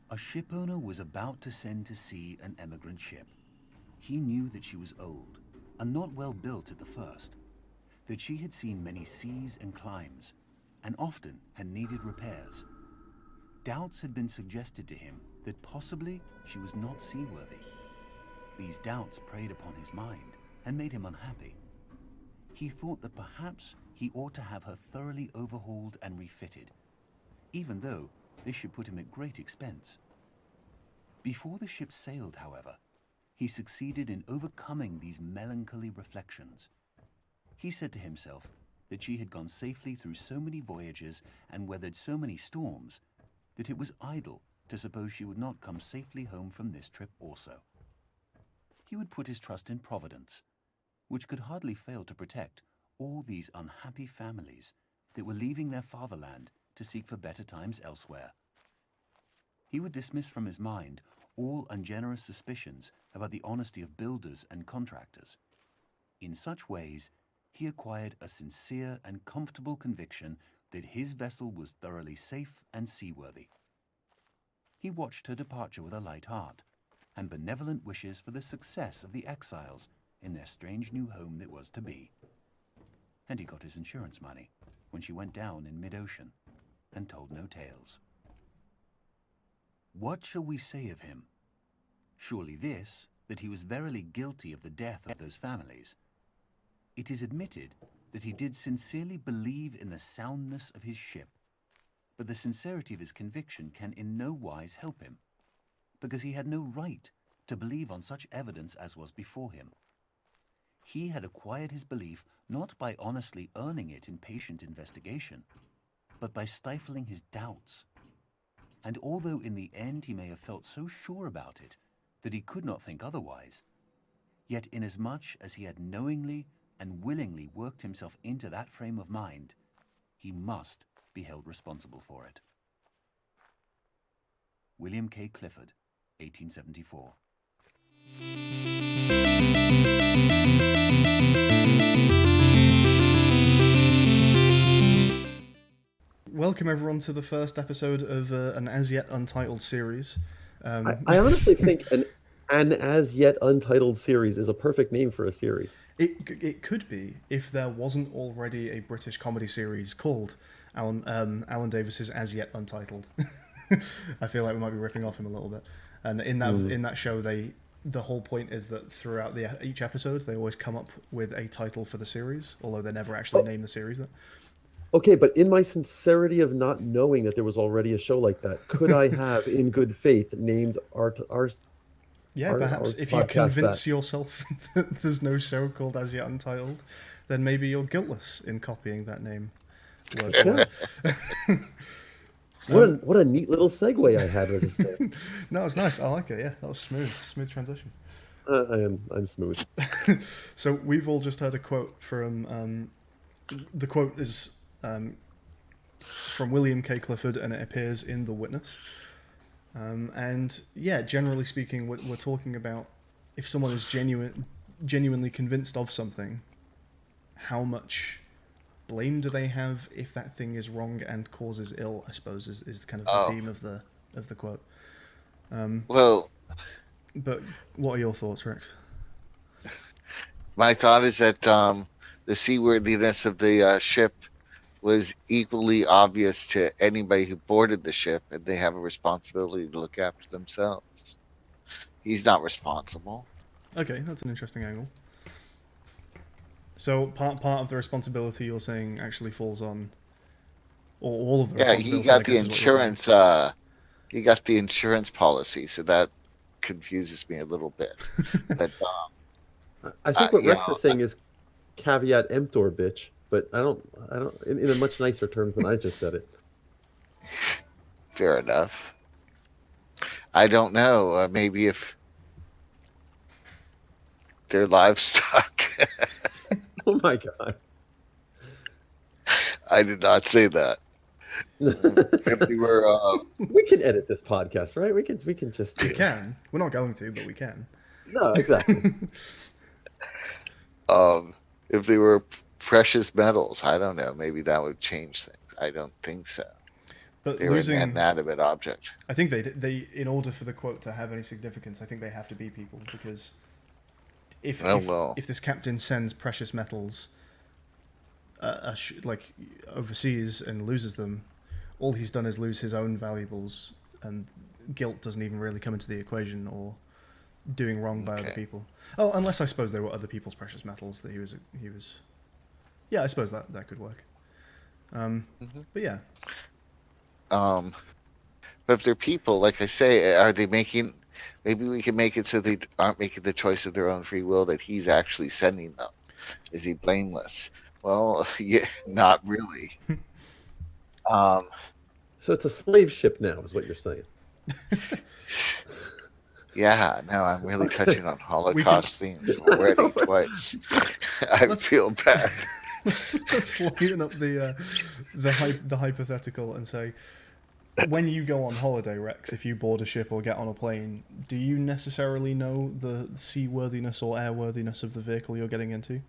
A shipowner was about to send to sea an emigrant ship. He knew that she was old and not well built at the first, that she had seen many seas and climes, and often had needed repairs. Doubts had been suggested to him that possibly she was not seaworthy. These doubts preyed upon his mind and made him unhappy. He thought that perhaps he ought to have her thoroughly overhauled and refitted, even though this should put him at great expense. Before the ship sailed, however, he succeeded in overcoming these melancholy reflections. He said to himself that she had gone safely through so many voyages and weathered so many storms that it was idle to suppose she would not come safely home from this trip also. He would put his trust in Providence, which could hardly fail to protect all these unhappy families that were leaving their fatherland to seek for better times elsewhere. He would dismiss from his mind all ungenerous suspicions about the honesty of builders and contractors. In such ways, he acquired a sincere and comfortable conviction that his vessel was thoroughly safe and seaworthy. He watched her departure with a light heart, and benevolent wishes for the success of the exiles in their strange new home that was to be. And he got his insurance money when she went down in mid-ocean, and told no tales. What shall we say of him? Surely this, that he was verily guilty of the death of those families. It is admitted that he did sincerely believe in the soundness of his ship, but the sincerity of his conviction can in no wise help him, because he had no right to believe on such evidence as was before him. He had acquired his belief not by honestly earning it in patient investigation, but by stifling his doubts. And although in the end he may have felt so sure about it that he could not think otherwise, yet inasmuch as he had knowingly and willingly worked himself into that frame of mind, he must be held responsible for it. William K. Clifford, 1874. Welcome everyone to the first episode of an as yet untitled series. I honestly think an as yet untitled series is a perfect name for a series. It could be if there wasn't already a British comedy series called Alan Davis's As Yet Untitled. I feel like we might be ripping off him a little bit. And in that show, the whole point is that throughout each episode, they always come up with a title for the series, although they never actually name the series that. Okay, but in my sincerity of not knowing that there was already a show like that, could I have, in good faith, named our perhaps if you podcast convince that? yourself that there's no show called As Yet Untitled, then maybe you're guiltless in copying that name. Word for word. What a neat little segue I had with this thing. No, it's nice. I like it. Yeah, that was smooth transition. I'm smooth. So we've all just heard a quote from. The quote is from William K. Clifford, and it appears in The Witness. And yeah, generally speaking, we're talking about if someone is genuinely convinced of something, how much blame do they have if that thing is wrong and causes ill, I suppose, is kind of the theme of the quote. But what are your thoughts, Rex? My thought is that the seaworthiness of the ship was equally obvious to anybody who boarded the ship, and they have a responsibility to look after themselves. He's not responsible. Okay, that's an interesting angle. So part of the responsibility you're saying actually falls on, or all of the responsibility. Yeah, he got the insurance. He got the insurance policy, so that confuses me a little bit. But I think what Rex is saying is caveat emptor, bitch. But I don't. In a much nicer terms than I just said it. Fair enough. I don't know. Maybe if they're livestock. Oh my god! I did not say that. If they were, we can edit this podcast, right? We can just. We can. We're not going to, but we can. No, exactly. If they were precious metals, I don't know. Maybe that would change things. I don't think so. But They were an losing, inanimate object. I think they in order for the quote to have any significance, I think they have to be people, because Oh well. if this captain sends precious metals like overseas and loses them, all he's done is lose his own valuables, and guilt doesn't even really come into the equation, or doing wrong by other Okay. people. Oh, unless I suppose they were other people's precious metals that he was. Yeah, I suppose that could work. But yeah, Um, but if they're people, like I say, are they making? Maybe we can make it so they aren't making the choice of their own free will. That he's actually sending them. Is he blameless? Well, yeah, not really. Um, So it's a slave ship now, is what you're saying. yeah. No, I'm really Okay. touching on we can Holocaust themes already twice. I let's feel bad. let's lighten up the hypothetical and say, when you go on holiday, Rex, if you board a ship or get on a plane, do you necessarily know the seaworthiness or airworthiness of the vehicle you're getting into?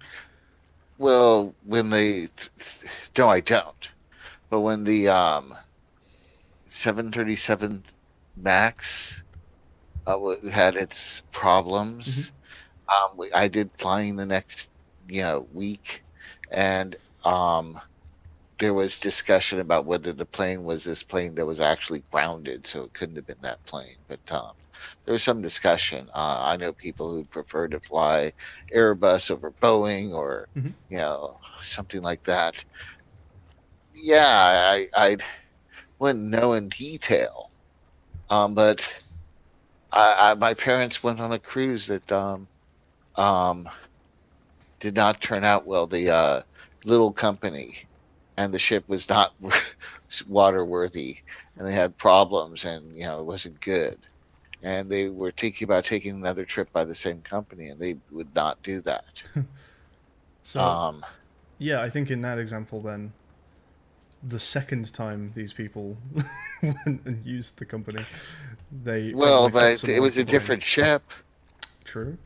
Well, when no, I don't. But when the 737 Max had its problems, I did flying the next week, and um, there was discussion about whether the plane was this plane that was actually grounded, so it couldn't have been that plane. But there was some discussion. I know people who prefer to fly Airbus over Boeing, or Mm-hmm. something like that. Yeah, I wouldn't know in detail, but my parents went on a cruise that um, did not turn out well. The little company and the ship was not waterworthy, and they had problems, and it wasn't good. And they were thinking about taking another trip by the same company, and they would not do that. So Um, yeah, I think in that example, then the second time these people went and used the company, they well, probably felt but it someone was to a blame. different ship. True.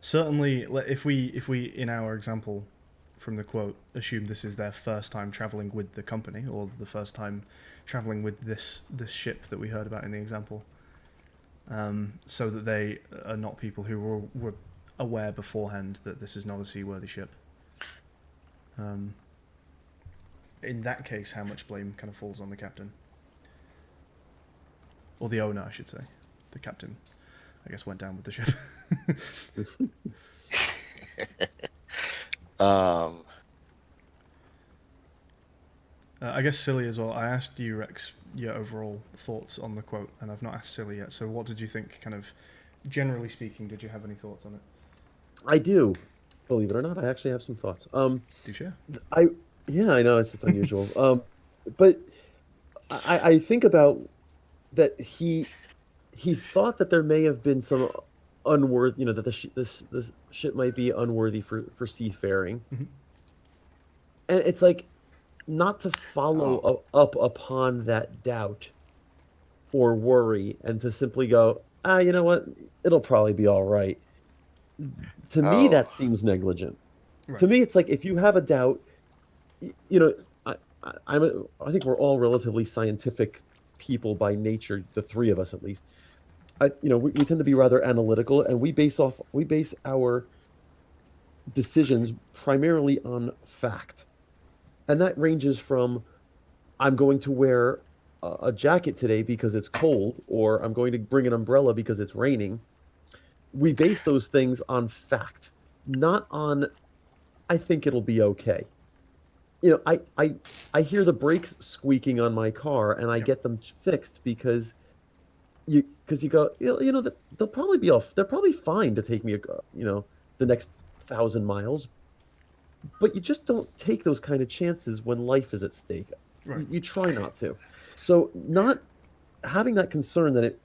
Certainly, if we in our example from the quote assume this is their first time traveling with the company, or the first time traveling with this ship that we heard about in the example, so that they are not people who were aware beforehand that this is not a seaworthy ship. In that case, how much blame kind of falls on the captain? Or the owner, I should say. The captain, I guess, went down with the ship. um, I guess Silly as well. I asked you, Rex, your overall thoughts on the quote, and I've not asked Silly yet. So what did you think, kind of, generally speaking, did you have any thoughts on it? I do, believe it or not, I actually have some thoughts. Do share. I Yeah, I know it's unusual. But I think about that he thought that there may have been some unworthy, that this ship might be unworthy for seafaring, Mm-hmm. and it's like not to follow oh, up upon that doubt or worry, and to simply go, you know what, it'll probably be all right. To me, oh, that seems negligent. To Right. me, it's like if you have a doubt, you know, I think we're all relatively scientific people by nature, the three of us at least. We tend to be rather analytical, and we base our decisions primarily on fact, and that ranges from I'm going to wear a jacket today because it's cold, or I'm going to bring an umbrella because it's raining. We base those things on fact, not on I think it'll be okay. I hear the brakes squeaking on my car, and I Yep. get them fixed because you go, that they'll probably be off. They're probably fine to take me, the next 1,000 miles. But you just don't take those kind of chances when life is at stake. Right. You try not to. So not having that concern that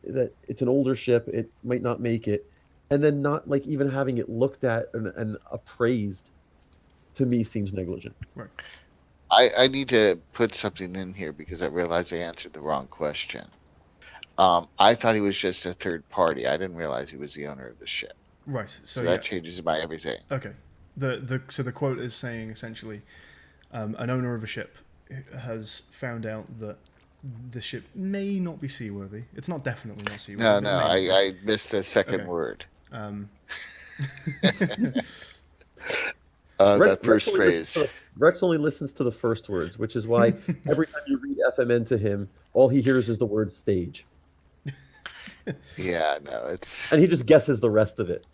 it's an older ship, it might not make it, and then not like even having it looked at and appraised, to me seems negligent. Right. I need to put something in here because I realized I answered the wrong question. I thought he was just a third party. I didn't realize he was the owner of the ship. Right. So So that yeah. changes about everything. Okay. So the quote is saying essentially, an owner of a ship has found out that the ship may not be seaworthy. It's not definitely not seaworthy. No, But no, it may not be. I missed the second Okay. word. Um, That Rex first only listens to phrase. Rex only listens to the first words, which is why every time you read FMN to him, all he hears is the word stage, Yeah, no, it's and he just guesses the rest of it.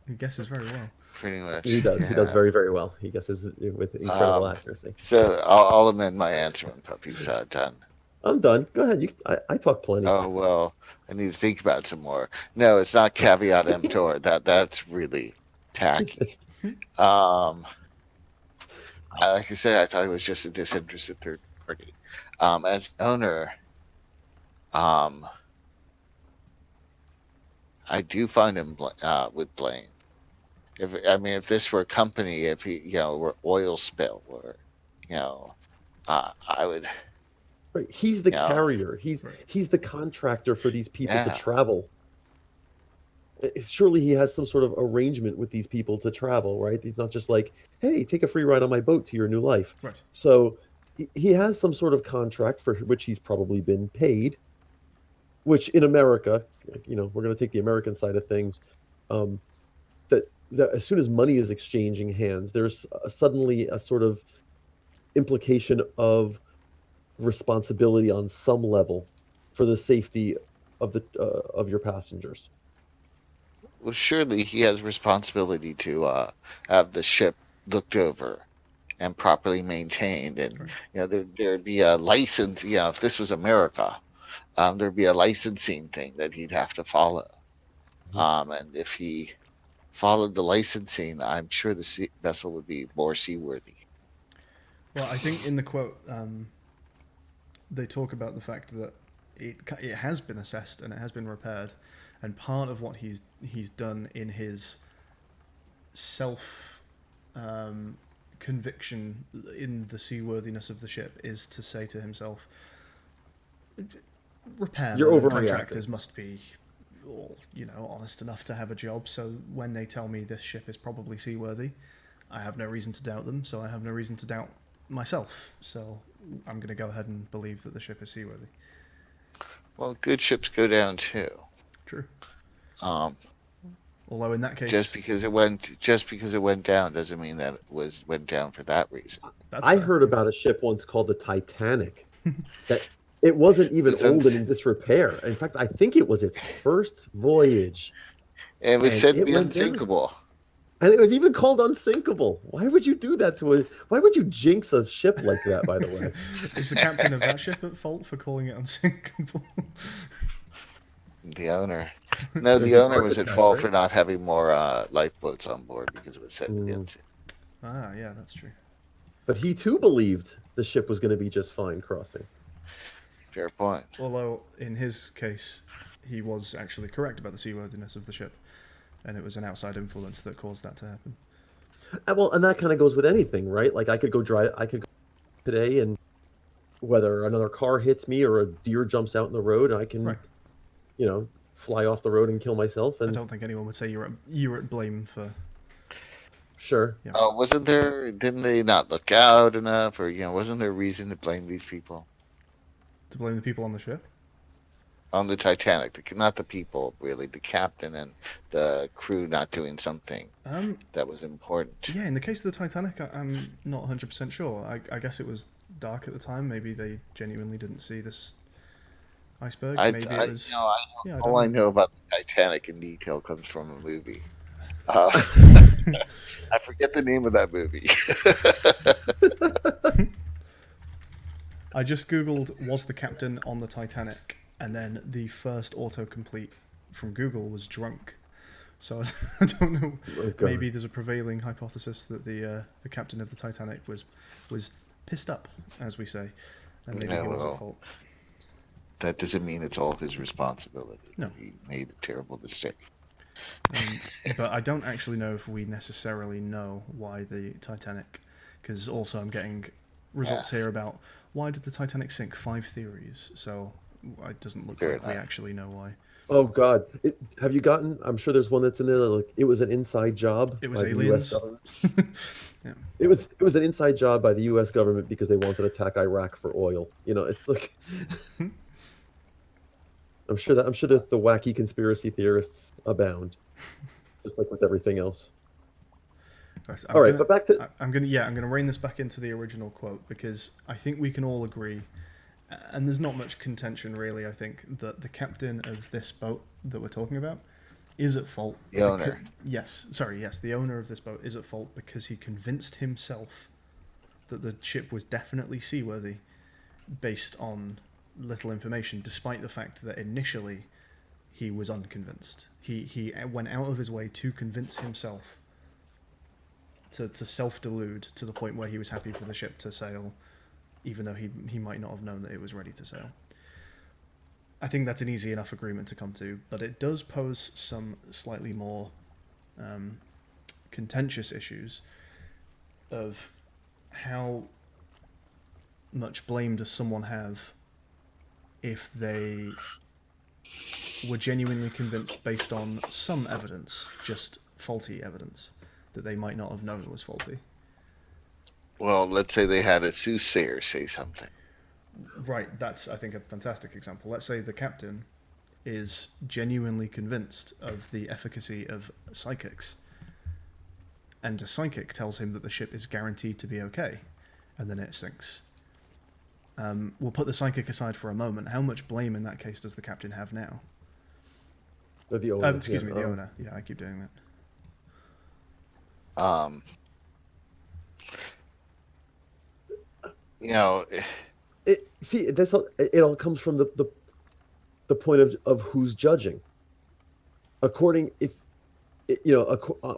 he guesses very well. pretty much. He does. He does Yeah. very, very well. He guesses with incredible accuracy. So I'll amend my answer when Puppy's done. I'm done. Go ahead. I talk plenty. Oh well, I need to think about it some more. No, it's not caveat emptor. That's really tacky. Um, like I said, I thought it was just a disinterested third party. As owner, um, I do find him with blame. If this were a company, if he, were oil spill, or, I would, Right. He's the you know, carrier. He's the contractor for these people to yeah. travel. Surely he has some sort of arrangement with these people to travel, right? He's not just like, hey, take a free ride on my boat to your new life. Right. So he has some sort of contract for which he's probably been paid, which in America, we're going to take the American side of things. That as soon as money is exchanging hands, there's suddenly a sort of implication of responsibility on some level for the safety of your passengers. Well, surely he has responsibility to have the ship looked over and properly maintained, and Right. there'd be a license. If this was America, there'd be a licensing thing that he'd have to follow. And if he followed the licensing, I'm sure the vessel would be more seaworthy. Well, I think in the quote, they talk about the fact that it has been assessed and it has been repaired, and part of what he's done in his self conviction in the seaworthiness of the ship is to say to himself, repairmen You're and overreacting. contractors must be all, honest enough to have a job, so when they tell me this ship is probably seaworthy, I have no reason to doubt them, so I have no reason to doubt myself, so I'm going to go ahead and believe that the ship is seaworthy. Well, good ships go down too. True. Um, Although in that case, just because it went down doesn't mean that it went down for that reason. that's I fair. heard about a ship once called the Titanic that it wasn't even Isn't old and in disrepair. In fact, I think it was its first voyage, it was and said to it be went down. unsinkable? And it was even called unsinkable. Why would you do that why would you jinx a ship like that, by the way? Is the captain of that ship at fault for calling it unsinkable? The owner. No, There's the an owner was at architect, fault right? for not having more lifeboats on board because it was said to be unsinkable. Ah, yeah, that's true. But he too believed the ship was going to be just fine crossing. Fair point. Although, in his case, he was actually correct about the seaworthiness of the ship, and it was an outside influence that caused that to happen. And that kind of goes with anything, right? Like I could go today, and whether another car hits me or a deer jumps out in the road, I can, Right. fly off the road and kill myself. I And don't think anyone would say you're at blame for. sure, Yeah. Wasn't there? Didn't they not look out enough, or wasn't there reason to blame these people To blame the people on the ship. on the Titanic? Not the people, really. The captain and the crew not doing something that was important. Yeah, in the case of the Titanic, I'm not 100% sure. I guess it was dark at the time. Maybe they genuinely didn't see this iceberg. Maybe it was. Yeah, I all I don't know. know about the Titanic in detail comes from a movie. I forget the name of that movie. I just googled "was the captain on the Titanic," and then the first autocomplete from Google was drunk. So I don't know. Oh, God. Maybe there's a prevailing hypothesis that the captain of the Titanic was pissed up, as we say, and maybe he was at fault. That doesn't mean it's all his responsibility. No. He made a terrible mistake. But I don't actually know if we necessarily know why the Titanic, because also I'm getting results here about why did the Titanic sink? 5 theories. So it doesn't look Fair like we enough. actually know why. Oh God, have you gotten? I'm sure there's one that's in there. Like it was an inside job It was by the U.S. aliens. government. Yeah. It was an inside job by the U.S. government because they wanted to attack Iraq for oil. It's like I'm sure that the wacky conspiracy theorists abound, just like with everything else. Right, All right, but back to I'm gonna rein this back into the original quote because I think we can all agree, and there's not much contention really. I think that the captain of this boat that we're talking about is at fault. The owner. Yes, the owner of this boat is at fault because he convinced himself that the ship was definitely seaworthy based on little information, despite the fact that initially he was unconvinced. He went out of his way to convince himself, to self-delude to the point where he was happy for the ship to sail, even though he might not have known that it was ready to sail. I think that's an easy enough agreement to come to, but it does pose some slightly more contentious issues of how much blame does someone have if they were genuinely convinced based on some evidence, just faulty evidence, that they might not have known was faulty. Well, let's say they had a soothsayer say something. Right, that's, I think, a fantastic example. Let's say the captain is genuinely convinced of the efficacy of psychics, and a psychic tells him that the ship is guaranteed to be okay, and then it sinks. We'll put the psychic aside for a moment. How much blame in that case does the captain have now? the owner. The owner. Yeah, I keep doing that. Um, you know, It all comes from the point of who's judging. According if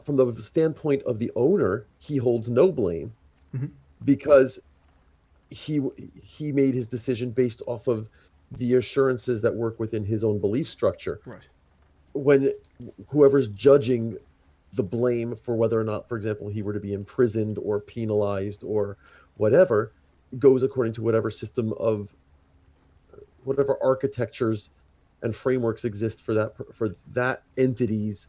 from the standpoint of the owner, he holds no blame because he made his decision based off of the assurances that work within his own belief structure. Right. When whoever's judging the blame for whether or not, for example, he were to be imprisoned or penalized or whatever, goes according to whatever system of whatever architectures and frameworks exist for that entity's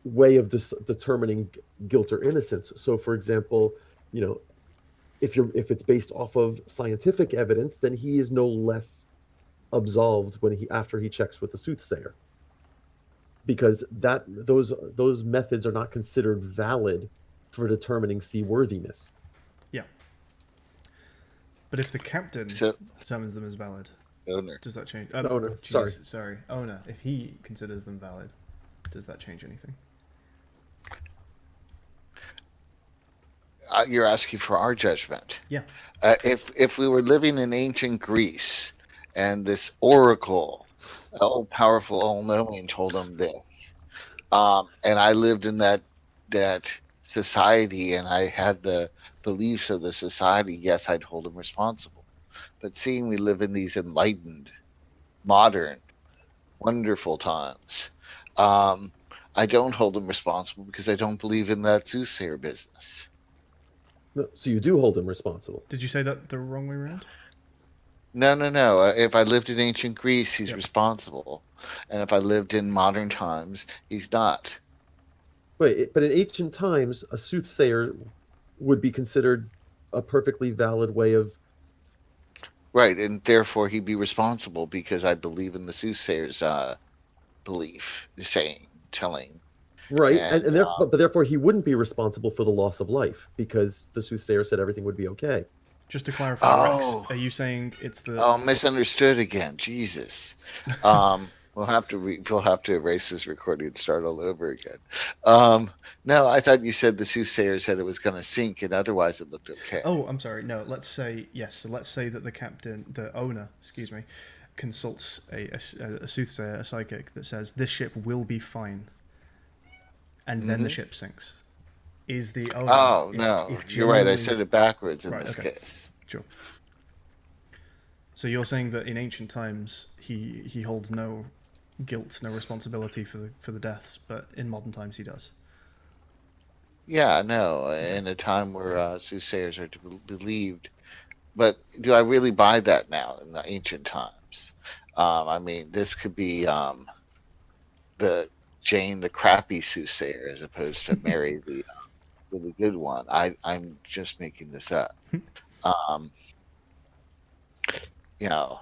way of determining guilt or innocence. So, for example, if it's based off of scientific evidence, then he is no less absolved after he checks with the soothsayer, because those methods are not considered valid for determining seaworthiness. Yeah. But if the captain determines them as valid, owner. does that change? Owner. Sorry. Owner. If he considers them valid, does that change anything? You're asking for our judgment. Yeah. If we were living in ancient Greece and this oracle, all powerful, all knowing, told them this, and I lived in that society and I had the beliefs of the society, yes, I'd hold them responsible. But seeing we live in these enlightened, modern, wonderful times, I don't hold them responsible because I don't believe in that soothsayer business. So you do hold him responsible. Did you say that the wrong way around? No. If I lived in ancient Greece, he's Yep. responsible, and if I lived in modern times, he's not. Wait, but in ancient times, a soothsayer would be considered a perfectly valid way of. Right, and therefore he'd be responsible because I believe in the soothsayer's belief, telling. Right, And but therefore he wouldn't be responsible for the loss of life because the soothsayer said everything would be okay. Just to clarify, Rex, are you saying it's the? Oh, misunderstood again. Jesus. We'll have to erase this recording and start all over again. No, I thought you said the soothsayer said it was going to sink, and otherwise it looked okay. Oh, I'm sorry. No, let's say yes. So let's say that the owner, consults a soothsayer, a psychic that says this ship will be fine, and then the ship sinks. Is the owner? Oh no, you're right. I said it backwards in this case. Sure. So you're saying that in ancient times he holds no guilt, no responsibility for the deaths, but in modern times he does. Yeah, no. In a time where soothsayers are to be believed, but do I really buy that now in the ancient times? I mean, this could be the Jane the crappy soothsayer as opposed to Mary the really good one. I'm just making this up. Um, you know,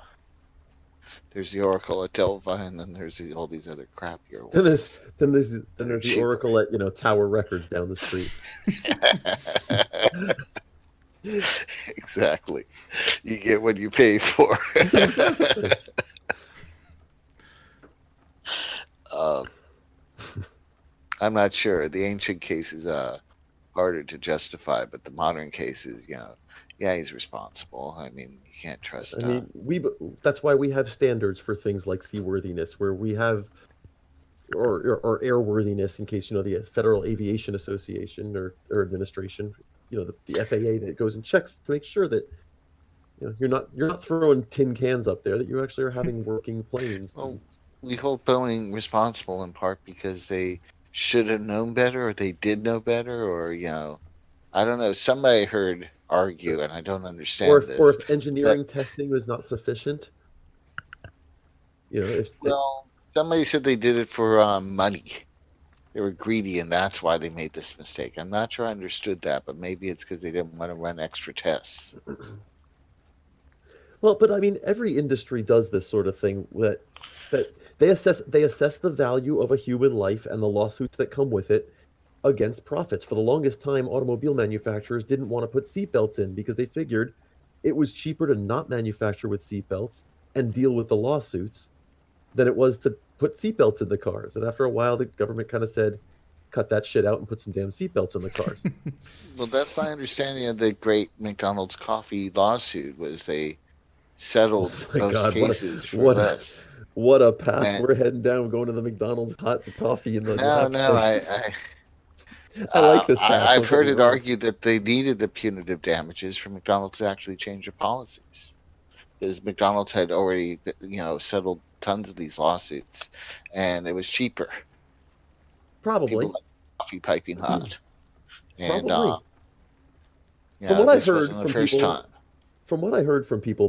there's the Oracle at Delphi, and then there's all these other crappier Then there's ones then there's that then are there's the cheaper. Oracle at Tower Records down the street. Exactly. You get what you pay for. Exactly. um, I'm not sure. The ancient case is harder to justify, but the modern case is, yeah, he's responsible. I mean, you can't I trust. mean, that's why we have standards for things like seaworthiness, where we have or airworthiness, in case the Federal Aviation Association or Administration, the FAA, that goes and checks to make sure that you're not throwing tin cans up there, that you actually are having working planes. Well, we hold Boeing responsible in part because they should have known better, or they did know better, or I don't know. Somebody I heard argue, and I don't Or understand if this, that engineering testing was not sufficient, if well, somebody said they did it for money. They were greedy, and that's why they made this mistake. I'm not sure I understood that, but maybe it's because they didn't want to run extra tests. well, but I mean, every industry does this sort of thing, that they assess the value of a human life and the lawsuits that come with it against profits. For the longest time, automobile manufacturers didn't want to put seatbelts in because they figured it was cheaper to not manufacture with seatbelts and deal with the lawsuits than it was to put seatbelts in the cars. And after a while, the government kind of said, cut that shit out and put some damn seatbelts in the cars. Well, that's my understanding of the great McDonald's coffee lawsuit. Was they settled Oh my most God, cases for what a, less. what a path And we're heading down. We're going to the McDonald's hot coffee and the no, hot no, tub. I like this path. I've Don't get heard me it wrong. argued that they needed the punitive damages for McDonald's to actually change their policies, because McDonald's had already, settled tons of these lawsuits, and it was cheaper. People Probably, like coffee piping hot, and probably. From what I this heard wasn't the from first people, time.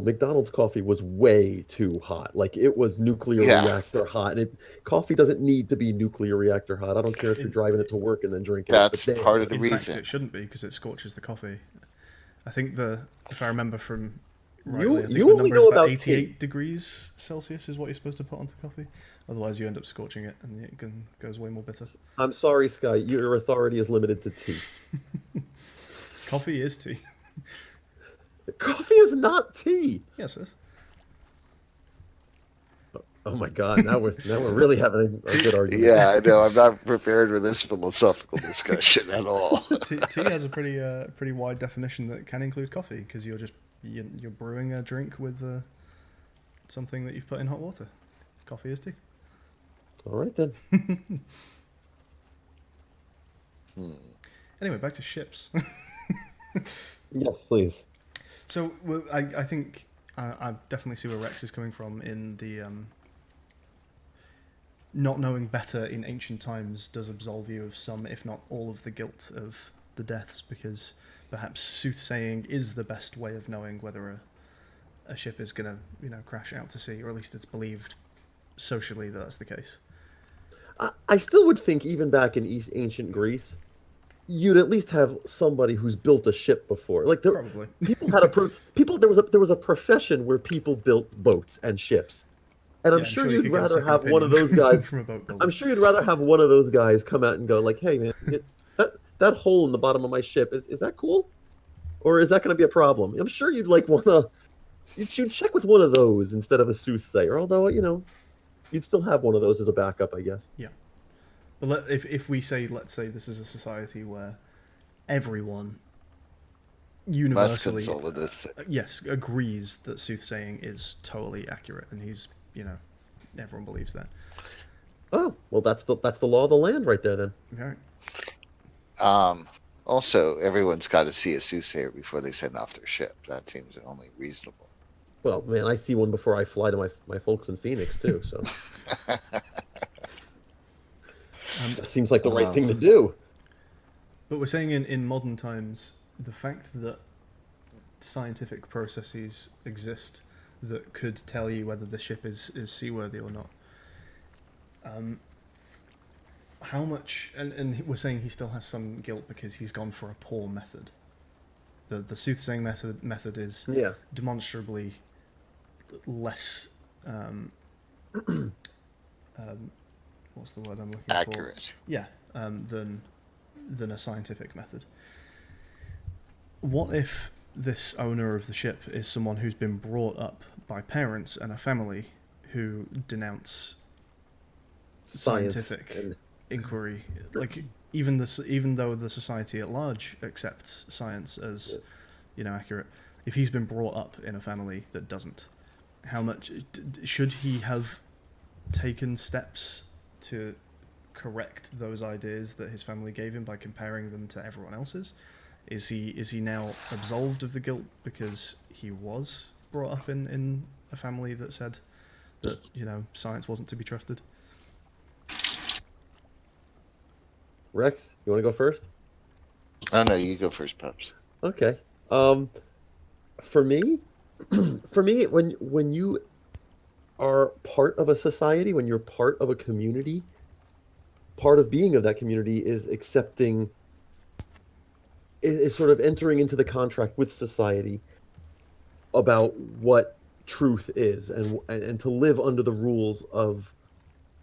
McDonald's coffee was way too hot. Like, it was nuclear Yeah, reactor hot. And coffee doesn't need to be nuclear reactor hot. I don't care if you're In driving it to work and then drinking it. But that's damn, part it of was the in fact, reason. it shouldn't be because it scorches the coffee. I think if I remember from rightly, you I think you the only number is know about about tea. 88 degrees Celsius is what you're supposed to put onto coffee. Otherwise, you end up scorching it, and it goes way more bitter. I'm sorry, Sky. Your authority is limited to tea. Coffee is tea. Coffee is not tea. Yes, it is. Oh my God! Now we're really having a good argument. Yeah, I know. I'm not prepared for this philosophical discussion at all. Tea has a pretty wide definition that can include coffee because you're brewing a drink with something that you've put in hot water. Coffee is tea. All right then. Anyway, back to ships. Yes, please. So I think I definitely see where Rex is coming from in the not knowing better in ancient times does absolve you of some, if not all, of the guilt of the deaths, because perhaps soothsaying is the best way of knowing whether a ship is going to crash out to sea, or at least it's believed socially that that's the case. I still would think, even back in ancient Greece, you'd at least have somebody who's built a ship before. Like, Probably. people had people. There was a profession where people built boats and ships, and I'm Yeah, sure you you'd could get a rather second have one of opinion those guys. from a boat builder. I'm sure you'd rather have one of those guys come out and go like, "Hey, man, that hole in the bottom of my ship is that cool, or is that going to be a problem?" I'm sure you'd want to. You'd check with one of those instead of a soothsayer. Although you'd still have one of those as a backup, I guess. Yeah. But if let's say this is a society where everyone Must universally, consult with this. yes, agrees that soothsaying is totally accurate, and everyone believes that. Oh, well, that's the law of the land right there then. Right. Also, everyone's got to see a soothsayer before they send off their ship. That seems only reasonable. Well, man, I see one before I fly to my folks in Phoenix too. So just seems like the right thing to do. But we're saying in modern times, the fact that scientific processes exist that could tell you whether the ship is seaworthy or not how much, and we're saying he still has some guilt because he's gone for a poor method. The soothsaying method is Yeah. demonstrably less. What's the word I'm looking for? Accurate. Yeah, than a scientific method. What if this owner of the ship is someone who's been brought up by parents and a family who denounce scientific inquiry? Like even though the society at large accepts science as accurate, if he's been brought up in a family that doesn't, how much should he have taken steps to correct those ideas that his family gave him by comparing them to everyone else's? Is he now absolved of the guilt because he was brought up in a family that said that science wasn't to be trusted? Rex, you want to go first? Oh no, you go first, Pups. Okay. For me, when you are part of a society, when you're part of a community, part of being of that community is accepting, is sort of entering into the contract with society about what truth is, and to live under the rules of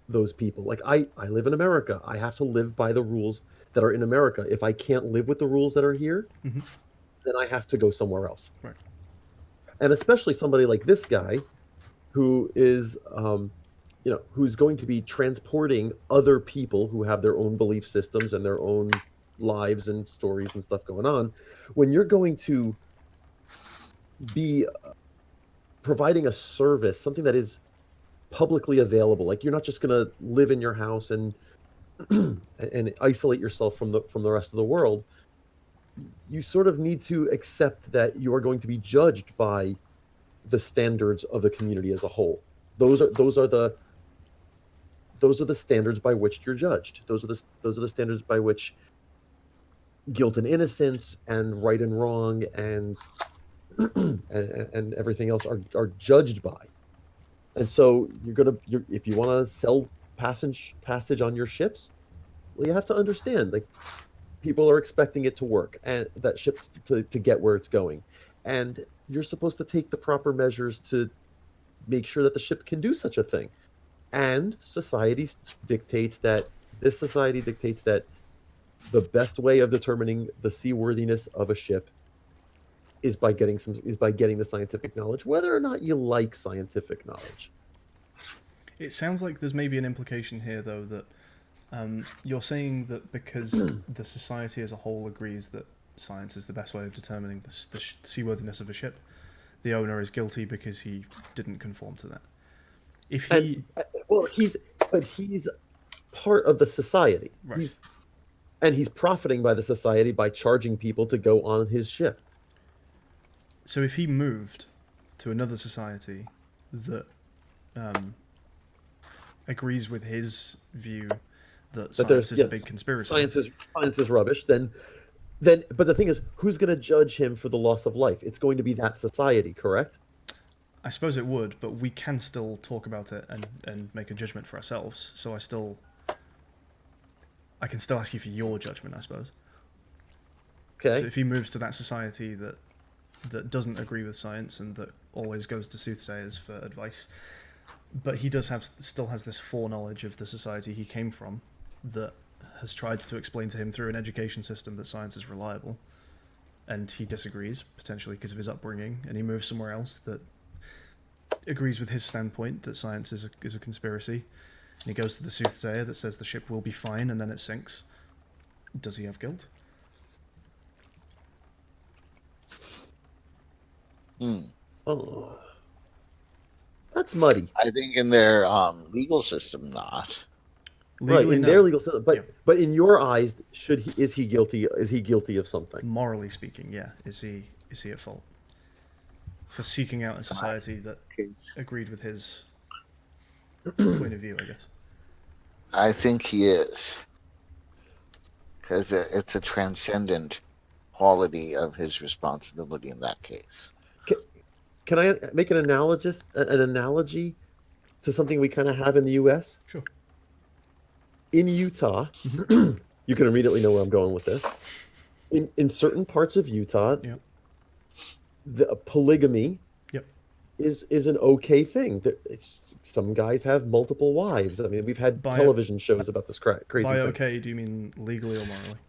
those people. Like I live in America. I have to live by the rules that are in America. If I can't live with the rules that are here, Mm-hmm. then I have to go somewhere else. Right. And especially somebody like this guy, who is, who's going to be transporting other people who have their own belief systems and their own lives and stories and stuff going on. When you're going to be providing a service, something that is publicly available, like you're not just going to live in your house and and isolate yourself from the rest of the world. You sort of need to accept that you are going to be judged by the standards of the community as a whole. Those are the standards by which you're judged. Those are the standards by which guilt and innocence and right and wrong and and everything else are judged by. And so if you want to sell passage on your ships, well, you have to understand, like, people are expecting it to work and that ship to get where it's going, and you're supposed to take the proper measures to make sure that the ship can do such a thing. And society dictates that the best way of determining the seaworthiness of a ship is by getting the scientific knowledge, whether or not you like scientific knowledge. It sounds like there's maybe an implication here, though, that you're saying that because the society as a whole agrees that science is the best way of determining the seaworthiness of a ship, the owner is guilty because he didn't conform to that. If he, he's part of the society. right. He's profiting by the society by charging people to go on his ship. So if he moved to another society that agrees with his view that science is a big conspiracy, science is rubbish, then but the thing is, who's going to judge him for the loss of life? It's going to be that society, correct? I suppose it would, but we can still talk about it and make a judgment for ourselves. So I can still ask you for your judgment, I suppose. Okay. So if he moves to that society that doesn't agree with science and that always goes to soothsayers for advice, but he still has this foreknowledge of the society he came from that has tried to explain to him through an education system that science is reliable, and he disagrees, potentially because of his upbringing, and he moves somewhere else that agrees with his standpoint that science is a conspiracy, and he goes to the soothsayer that says the ship will be fine and then it sinks. Does he have guilt? Oh, that's muddy. I think in their legal system, not. Legally, right, in no. their legal system, Yeah. but in your eyes, is he guilty? Is he guilty of something? Morally speaking, yeah. Is he at fault for seeking out a society that agreed with his point of view, I guess? I think he is, because it's a transcendent quality of his responsibility in that case. Can I make an analogy to something we kind of have in the U.S.? Sure. in Utah, Mm-hmm. you can immediately know where I'm going with this. In certain parts of Utah, Yep. the polygamy Yep. is an okay thing. Some guys have multiple wives. I mean, we've had By television shows about this crazy by thing. okay, do you mean legally or morally?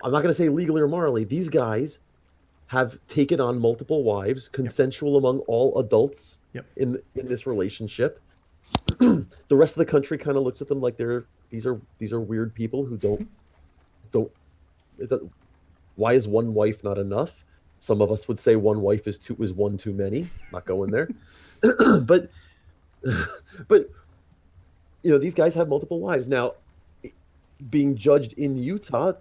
I'm not going to say legally or morally. These guys have taken on multiple wives, Yep. consensual among all adults Yep. in this relationship. The rest of the country kind of looks at them like these are weird people who don't. Why is one wife not enough? Some of us would say one wife is one too many. Not going there, but but these guys have multiple wives now. Being judged in Utah,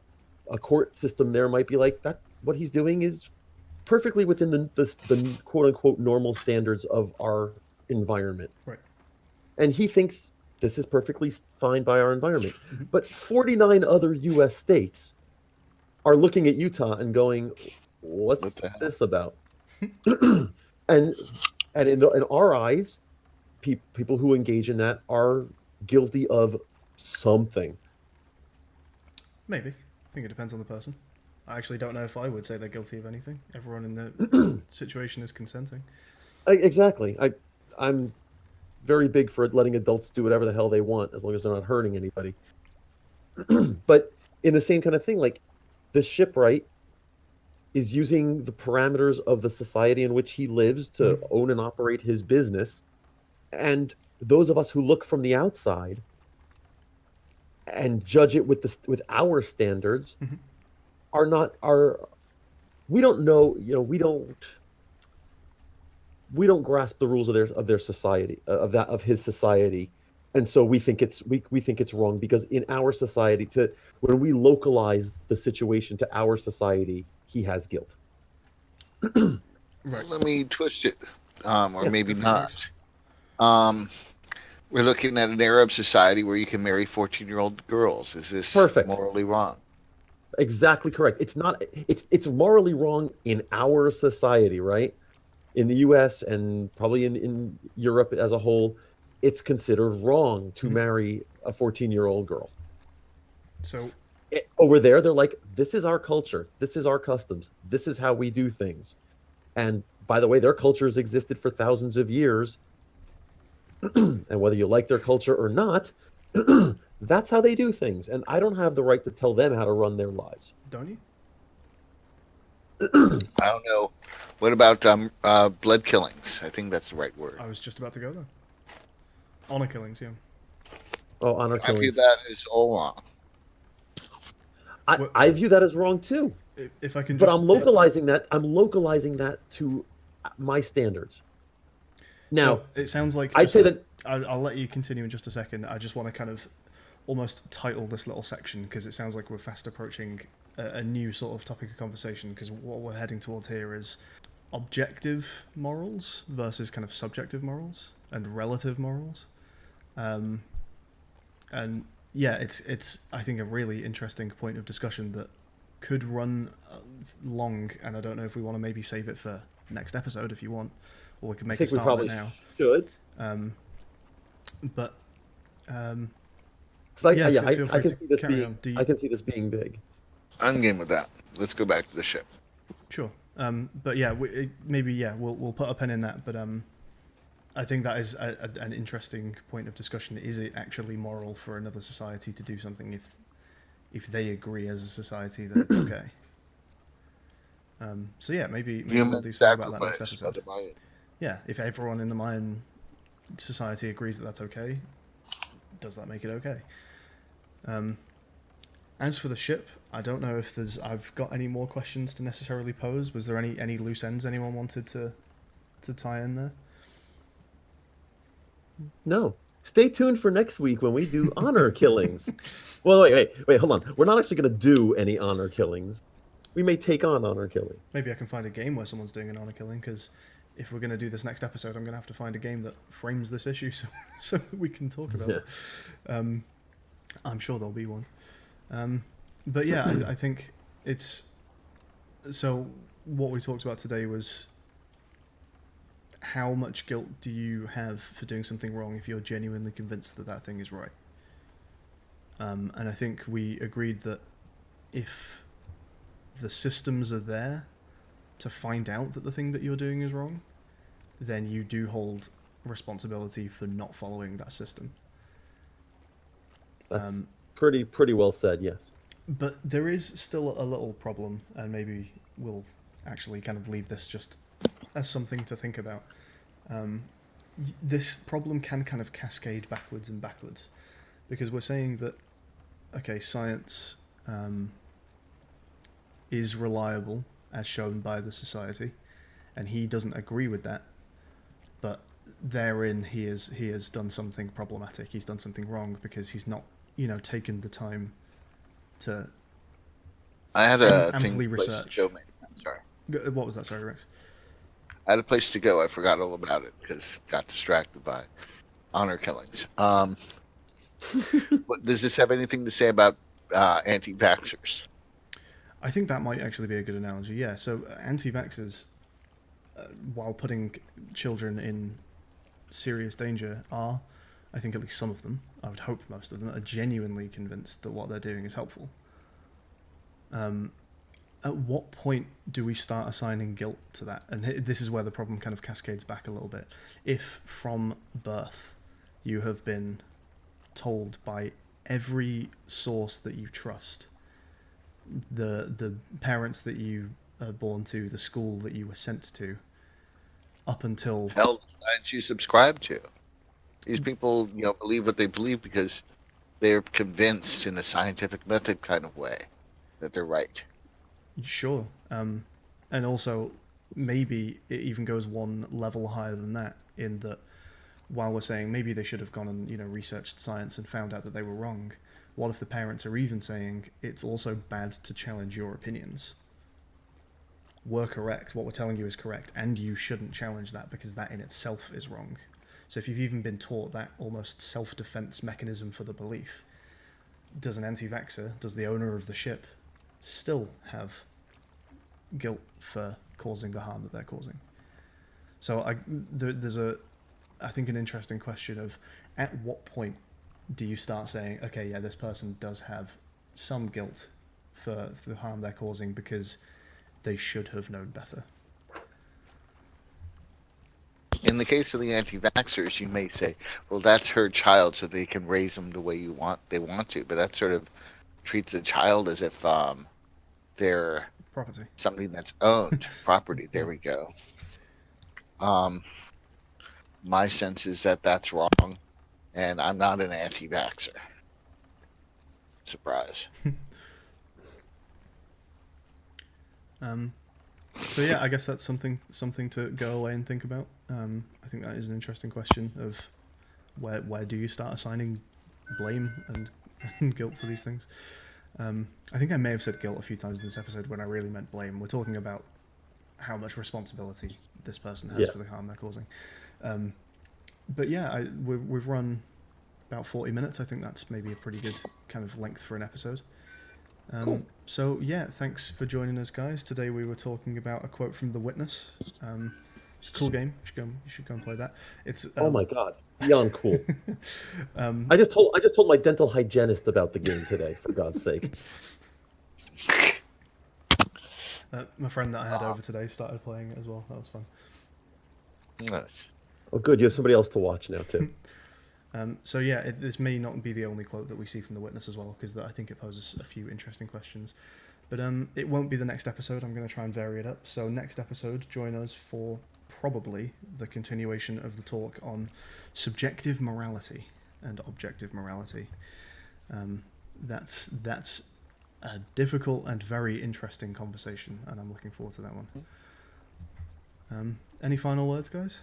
a court system there might be like that. What he's doing is perfectly within the quote unquote normal standards of our environment. Right. And he thinks this is perfectly fine by our environment. Mm-hmm. But 49 other US states are looking at Utah and going, What what's the hell? this about? and in our eyes, people who engage in that are guilty of something. Maybe. I think it depends on the person. I actually don't know if I would say they're guilty of anything. Everyone in the situation is consenting. Exactly. I'm very big for letting adults do whatever the hell they want as long as they're not hurting anybody. But in the same kind of thing, like this shipwright is using the parameters of the society in which he lives to own and operate his business. And those of us who look from the outside and judge it with our standards Mhm. are we don't know, we don't grasp the rules of their society, of his society. And so we think it's wrong because in our society, when we localize the situation to our society, he has guilt. Right. Let me twist it, or Yeah. maybe Go for it, Alex. not. Um, we're looking at an Arab society where you can marry 14-year-old girls. Is this Perfect. morally wrong? Exactly correct. It's morally wrong in our society, right? In the US and probably in Europe as a whole, it's considered wrong to Mhm. marry a 14-year-old girl. So, Over there, they're like, this is our culture, this is our customs, this is how we do things. And by the way, their cultures existed for thousands of years. And whether you like their culture or not, that's how they do things. And I don't have the right to tell them how to run their lives. don't you? I don't know. What about blood killings? I think that's the right word. I was just about to go there. Honor killings, yeah. Oh, honor I view killings. that as all wrong. I view that as wrong too. If I can But just. I'm localizing that to my standards. Now, So, it sounds like. I'd Just, say that I'll let you continue in just a second. I just want to kind of almost title this little section because it sounds like we're fast approaching a new sort of topic of conversation because what we're heading towards here is objective morals versus kind of subjective morals and relative morals. And yeah, it's I think a really interesting point of discussion that could run long, and I don't know if we want to maybe save it for next episode if you want, or we can I make a think we start on probably it now. should. But 'Cause yeah, I feel free can to see this carry being on. Do you, I can see this being big. I'm game with that. Let's go back to the ship. Sure. But yeah, maybe yeah, we'll put a pin in that. But I think that is an interesting point of discussion. Is it actually moral for another society to do something if they agree as a society that it's okay? So yeah, maybe we'll Human do something about that next sacrifice by episode. the Mayan. Yeah, if everyone in the Mayan society agrees that that's okay, does that make it okay? As for the ship, I don't know if I've got any more questions to necessarily pose. Was there any loose ends anyone wanted to tie in there? No. Stay tuned for next week when we do honor killings. Well, wait, hold on. We're not actually going to do any honor killings. We may take on honor killing. Maybe I can find a game where someone's doing an honor killing, because if we're going to do this next episode, I'm going to have to find a game that frames this issue so we can talk about it. I'm sure there'll be one. But yeah, I think it's... So what we talked about today was how much guilt do you have for doing something wrong if you're genuinely convinced that that thing is right? And I think we agreed that if the systems are there to find out that the thing that you're doing is wrong, then you do hold responsibility for not following that system. That's pretty well said. Yes. But there is still a little problem, and maybe we'll actually kind of leave this just as something to think about. This problem can kind of cascade backwards and backwards, because we're saying that, okay, science is reliable as shown by the society, and he doesn't agree with that, but therein he has done something problematic. He's done something wrong because he's not, taken the time to I had a amply place research. to go, sorry. What was that? Sorry, Rex. I had a place to go. I forgot all about it because got distracted by honor killings. Does this have anything to say about anti-vaxxers? I think that might actually be a good analogy. Yeah. So anti-vaxxers, while putting children in serious danger, are, I think at least some of them, I would hope most of them, are genuinely convinced that what they're doing is helpful. At what point do we start assigning guilt to that? And this is where the problem kind of cascades back a little bit. If from birth you have been told by every source that you trust, the parents that you are born to, the school that you were sent to, up until... Hell, the science you subscribe to. These people, believe what they believe because they're convinced in a scientific method kind of way that they're right. Sure. And also, maybe it even goes one level higher than that, in that while we're saying maybe they should have gone and, researched science and found out that they were wrong, what if the parents are even saying it's also bad to challenge your opinions? We're correct, what we're telling you is correct, and you shouldn't challenge that because that in itself is wrong. So if you've even been taught that almost self-defense mechanism for the belief, does an anti-vaxxer, does the owner of the ship, still have guilt for causing the harm that they're causing? So there's I think an interesting question of, at what point do you start saying, okay, yeah, this person does have some guilt for the harm they're causing because they should have known better? In the case of the anti-vaxxers, you may say, well, that's her child, so they can raise them the way they want to. But that sort of treats the child as if they're Property. something that's owned. Property. There we go. My sense is that that's wrong, and I'm not an anti-vaxxer. Surprise. So yeah, I guess that's something to go away and think about. I think that is an interesting question of where do you start assigning blame and guilt for these things. I think I may have said guilt a few times in this episode when I really meant blame. We're talking about how much responsibility this person has for the harm they're causing. But yeah, we've run about 40 minutes. I think that's maybe a pretty good kind of length for an episode. Cool. So yeah, thanks for joining us, guys. Today we were talking about a quote from The Witness. It's a cool game. You should go and play that. It's Oh my god, beyond cool. I I just told my dental hygienist about the game today. For God's sake. My friend that I had over today started playing it as well. That was fun. Nice. Oh, good. You have somebody else to watch now too. So yeah, this may not be the only quote that we see from The Witness as well, because I think it poses a few interesting questions. But it won't be the next episode. I'm going to try and vary it up. So next episode, join us for probably the continuation of the talk on subjective morality and objective morality. That's a difficult and very interesting conversation, and I'm looking forward to that one. Any final words, guys?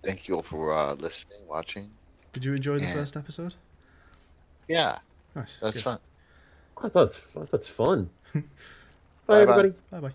Thank you all for listening, watching. Did you enjoy the first episode? Yeah, Nice. that's Good. fun. I thought it's fun. Bye, Bye-bye. everybody. Bye-bye.